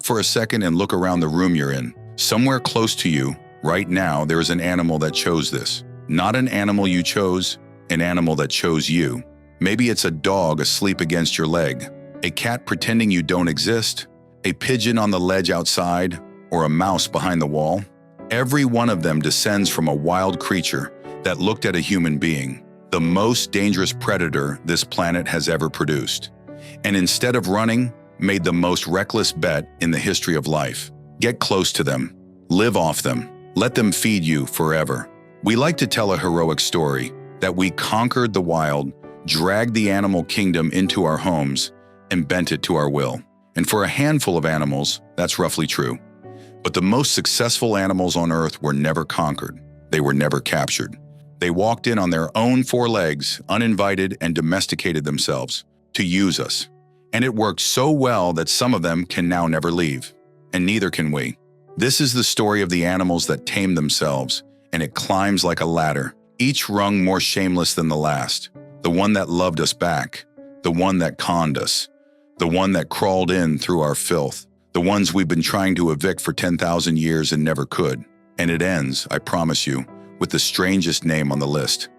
Stop for a second and look around the room you're in. Somewhere close to you, right now, there is an animal that chose this. Not an animal you chose, an animal that chose you. Maybe it's a dog asleep against your leg, a cat pretending you don't exist, a pigeon on the ledge outside, or a mouse behind the wall. Every one of them descends from a wild creature that looked at a human being, the most dangerous predator this planet has ever produced. And instead of running, made the most reckless bet in the history of life. Get close to them. Live off them. Let them feed you forever. We like to tell a heroic story that we conquered the wild, dragged the animal kingdom into our homes, and bent it to our will. And for a handful of animals, that's roughly true. But the most successful animals on Earth were never conquered. They were never captured. They walked in on their own four legs, uninvited, and domesticated themselves to use us. And it worked so well that some of them can now never leave. And neither can we. This is the story of the animals that tame themselves, and it climbs like a ladder, each rung more shameless than the last. The one that loved us back, the one that conned us, the one that crawled in through our filth, the ones we've been trying to evict for 10,000 years and never could. And it ends, I promise you, with the strangest name on the list.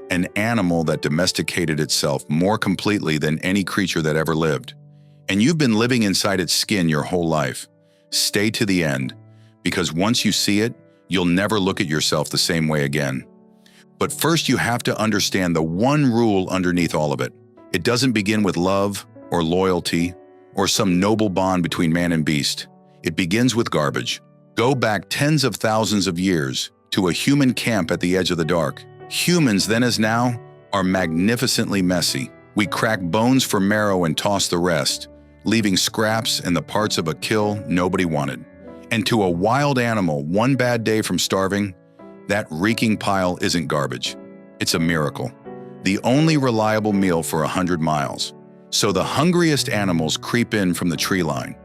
An animal that domesticated itself more completely than any creature that ever lived. And you've been living inside its skin your whole life. Stay to the end, because once you see it, you'll never look at yourself the same way again. But first you have to understand the one rule underneath all of it. It doesn't begin with love or loyalty or some noble bond between man and beast. It begins with garbage. Go back tens of thousands of years to a human camp at the edge of the dark. Humans, then as now, are magnificently messy. We crack bones for marrow and toss the rest, leaving scraps and the parts of a kill nobody wanted. And to a wild animal, one bad day from starving, that reeking pile isn't garbage. It's a miracle. The only reliable meal for 100 miles. So the hungriest animals creep in from the tree line.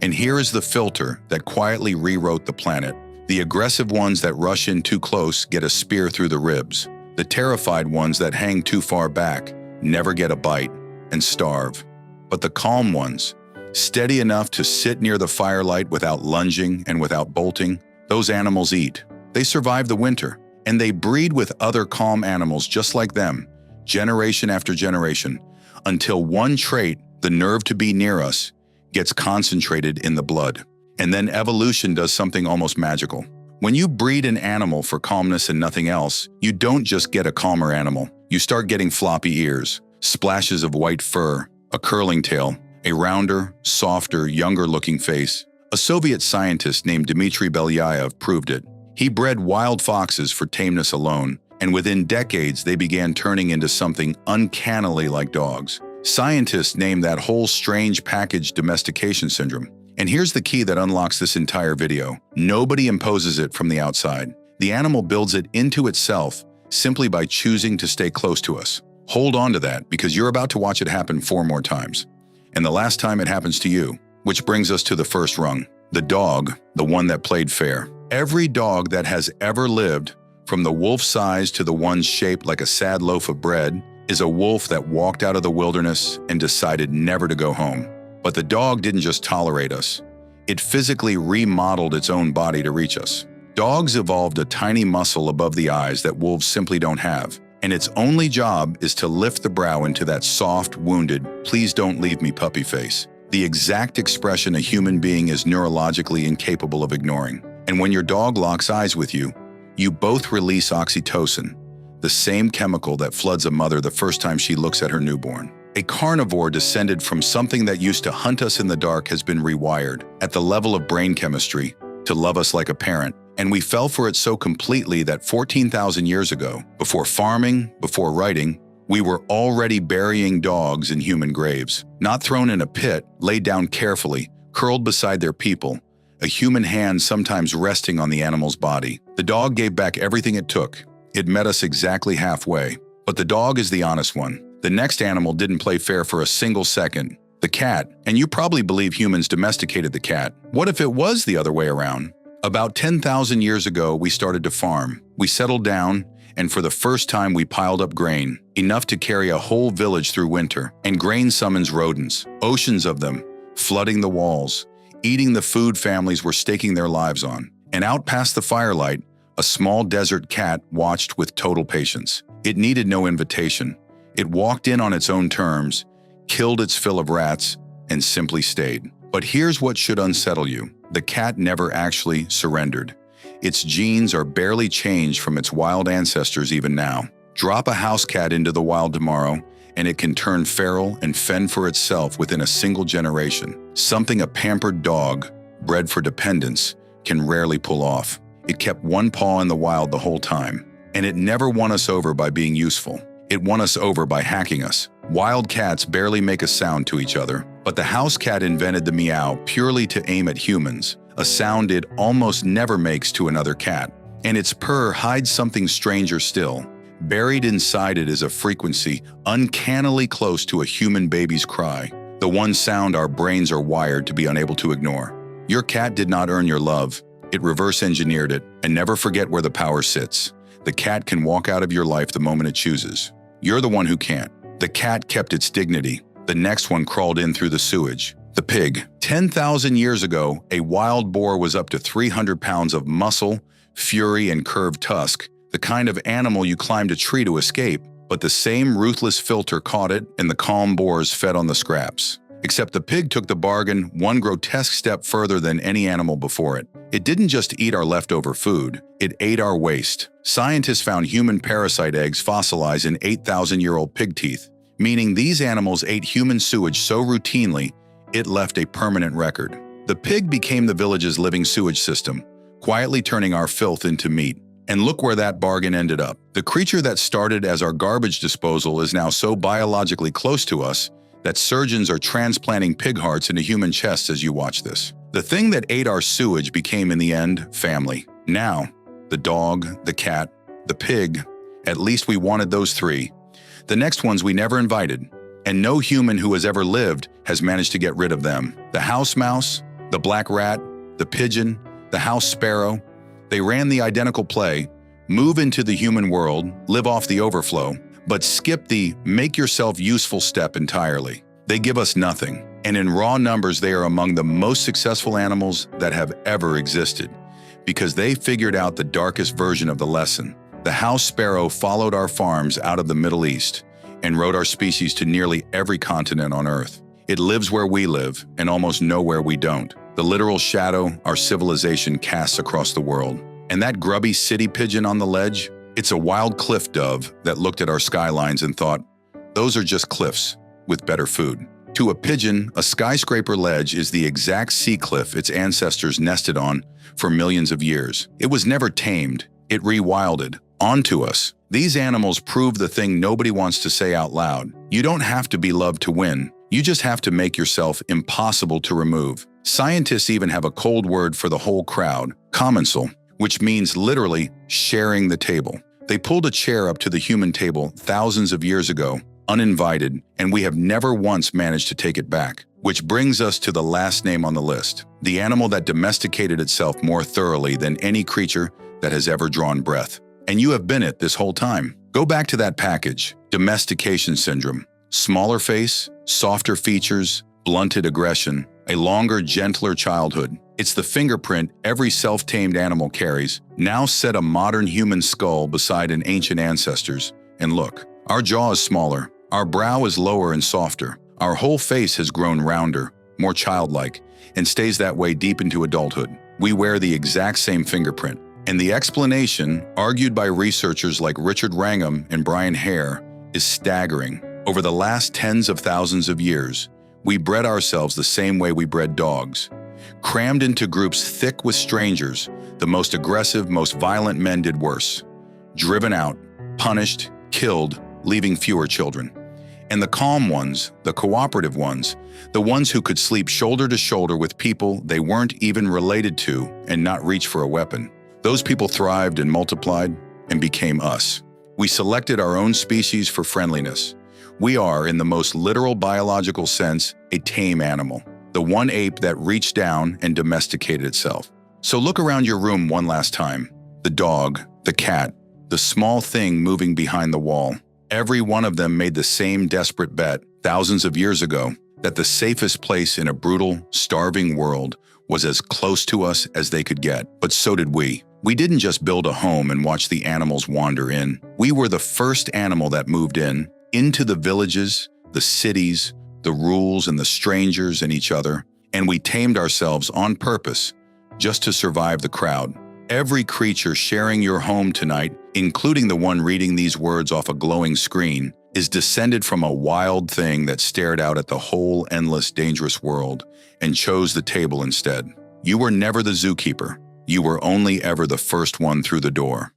And here is the filter that quietly rewrote the planet. The aggressive ones that rush in too close get a spear through the ribs. The terrified ones that hang too far back never get a bite and starve. But the calm ones, steady enough to sit near the firelight without lunging and without bolting, those animals eat. They survive the winter, and they breed with other calm animals just like them, generation after generation, until one trait, the nerve to be near us, gets concentrated in the blood. And then evolution does something almost magical. When you breed an animal for calmness and nothing else, you don't just get a calmer animal. You start getting floppy ears, splashes of white fur, a curling tail, a rounder, softer, younger-looking face. A Soviet scientist named Dmitry Belyaev proved it. He bred wild foxes for tameness alone, and within decades they began turning into something uncannily like dogs. Scientists named that whole strange package domestication syndrome. And here's the key that unlocks this entire video. Nobody imposes it from the outside. The animal builds it into itself simply by choosing to stay close to us. Hold on to that, because you're about to watch it happen 4 more times. And the last time it happens to you. Which brings us to the first rung. The dog, the one that played fair. Every dog that has ever lived, from the wolf size to the ones shaped like a sad loaf of bread, is a wolf that walked out of the wilderness and decided never to go home. But the dog didn't just tolerate us. It physically remodeled its own body to reach us. Dogs evolved a tiny muscle above the eyes that wolves simply don't have, and its only job is to lift the brow into that soft, wounded, please don't leave me puppy face. The exact expression a human being is neurologically incapable of ignoring. And when your dog locks eyes with you, you both release oxytocin, the same chemical that floods a mother the first time she looks at her newborn. A carnivore descended from something that used to hunt us in the dark has been rewired, at the level of brain chemistry, to love us like a parent. And we fell for it so completely that 14,000 years ago, before farming, before writing, we were already burying dogs in human graves. Not thrown in a pit, laid down carefully, curled beside their people, a human hand sometimes resting on the animal's body. The dog gave back everything it took. It met us exactly halfway. But the dog is the honest one. The next animal didn't play fair for a single second. The cat. And you probably believe humans domesticated the cat. What if it was the other way around? About 10,000 years ago, we started to farm. We settled down, and for the first time we piled up grain, enough to carry a whole village through winter. And grain summons rodents, oceans of them, flooding the walls, eating the food families were staking their lives on. And out past the firelight, a small desert cat watched with total patience. It needed no invitation. It walked in on its own terms, killed its fill of rats, and simply stayed. But here's what should unsettle you. The cat never actually surrendered. Its genes are barely changed from its wild ancestors even now. Drop a house cat into the wild tomorrow, and it can turn feral and fend for itself within a single generation. Something a pampered dog, bred for dependence, can rarely pull off. It kept one paw in the wild the whole time, and it never won us over by being useful. It won us over by hacking us. Wild cats barely make a sound to each other, but the house cat invented the meow purely to aim at humans, a sound it almost never makes to another cat. And its purr hides something stranger still. Buried inside it is a frequency uncannily close to a human baby's cry, the one sound our brains are wired to be unable to ignore. Your cat did not earn your love. It reverse-engineered it, and never forget where the power sits. The cat can walk out of your life the moment it chooses. You're the one who can't. The cat kept its dignity. The next one crawled in through the sewage. The pig. 10,000 years ago, a wild boar was up to 300 pounds of muscle, fury, and curved tusk, the kind of animal you climbed a tree to escape. But the same ruthless filter caught it, and the calm boars fed on the scraps. Except the pig took the bargain one grotesque step further than any animal before it. It didn't just eat our leftover food, it ate our waste. Scientists found human parasite eggs fossilized in 8,000-year-old pig teeth, meaning these animals ate human sewage so routinely, it left a permanent record. The pig became the village's living sewage system, quietly turning our filth into meat. And look where that bargain ended up. The creature that started as our garbage disposal is now so biologically close to us that surgeons are transplanting pig hearts into human chests as you watch this. The thing that ate our sewage became, in the end, family. Now, the dog, the cat, the pig, at least we wanted those three. The next ones we never invited, and no human who has ever lived has managed to get rid of them. The house mouse, the black rat, the pigeon, the house sparrow, they ran the identical play, move into the human world, live off the overflow, but skip the make yourself useful step entirely. They give us nothing, and in raw numbers they are among the most successful animals that have ever existed, because they figured out the darkest version of the lesson. The house sparrow followed our farms out of the Middle East and rode our species to nearly every continent on Earth. It lives where we live and almost nowhere we don't. The literal shadow our civilization casts across the world. And that grubby city pigeon on the ledge, it's a wild cliff dove that looked at our skylines and thought, those are just cliffs with better food. To a pigeon, a skyscraper ledge is the exact sea cliff its ancestors nested on for millions of years. It was never tamed, it rewilded onto us. These animals prove the thing nobody wants to say out loud. You don't have to be loved to win. You just have to make yourself impossible to remove. Scientists even have a cold word for the whole crowd, commensal, which means literally sharing the table. They pulled a chair up to the human table thousands of years ago, uninvited, and we have never once managed to take it back. Which brings us to the last name on the list, the animal that domesticated itself more thoroughly than any creature that has ever drawn breath. And you have been it this whole time. Go back to that package, domestication syndrome. Smaller face, softer features, blunted aggression, a longer, gentler childhood. It's the fingerprint every self-tamed animal carries. Now set a modern human skull beside an ancient ancestor's, and look, our jaw is smaller, our brow is lower and softer, our whole face has grown rounder, more childlike, and stays that way deep into adulthood. We wear the exact same fingerprint. And the explanation, argued by researchers like Richard Wrangham and Brian Hare, is staggering. Over the last tens of thousands of years, we bred ourselves the same way we bred dogs. Crammed into groups thick with strangers, the most aggressive, most violent men did worse. Driven out, punished, killed, leaving fewer children. And the calm ones, the cooperative ones, the ones who could sleep shoulder to shoulder with people they weren't even related to and not reach for a weapon. Those people thrived and multiplied and became us. We selected our own species for friendliness. We are, in the most literal biological sense, a tame animal, the one ape that reached down and domesticated itself. So look around your room one last time. The dog, the cat, the small thing moving behind the wall. Every one of them made the same desperate bet thousands of years ago that the safest place in a brutal, starving world was as close to us as they could get, but so did we. We didn't just build a home and watch the animals wander in. We were the first animal that moved in, into the villages, the cities, the rules and the strangers and each other, and we tamed ourselves on purpose, just to survive the crowd. Every creature sharing your home tonight, including the one reading these words off a glowing screen, is descended from a wild thing that stared out at the whole endless, dangerous world and chose the table instead. You were never the zookeeper. You were only ever the first one through the door.